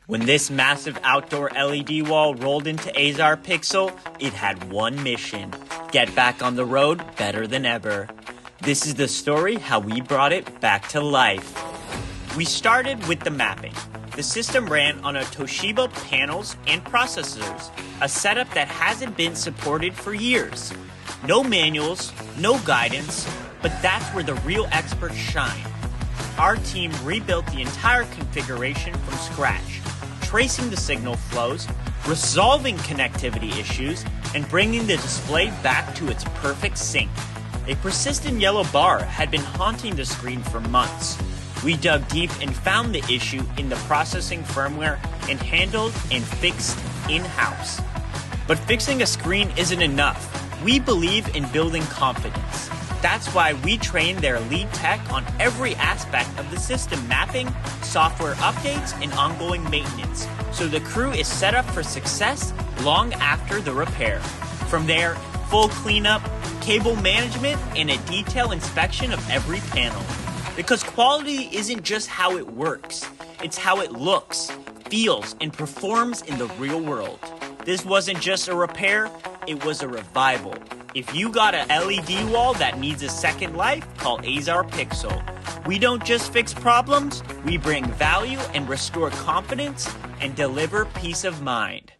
When this massive outdoor LED wall rolled into Azar Pixel, it had one mission: get back on the road better than ever. This is the story how we brought it back to life. We started with the mapping. The system ran on a Toshiba panels and processors, a setup that hasn't been supported for years. No manuals, no guidance, but that's where the real experts shine. Our team rebuilt the entire configuration from scratch, tracing the signal flows, resolving connectivity issues, and bringing the display back to its perfect sync. A persistent yellow bar had been haunting the screen for months. We dug deep and found the issue in the processing firmware and handled and fixed in-house. But fixing a screen isn't enough. We believe in building confidence. That's why we train their lead tech on every aspect of the system mapping, software updates, and ongoing maintenance, so the crew is set up for success long after the repair. From there, full cleanup, cable management, and a detailed inspection of every panel. Because quality isn't just how it works, it's how it looks, feels, and performs in the real world. This wasn't just a repair, it was a revival. If you got a LED wall that needs a second life, call Azar Pixel. We don't just fix problems, we bring value and restore confidence and deliver peace of mind.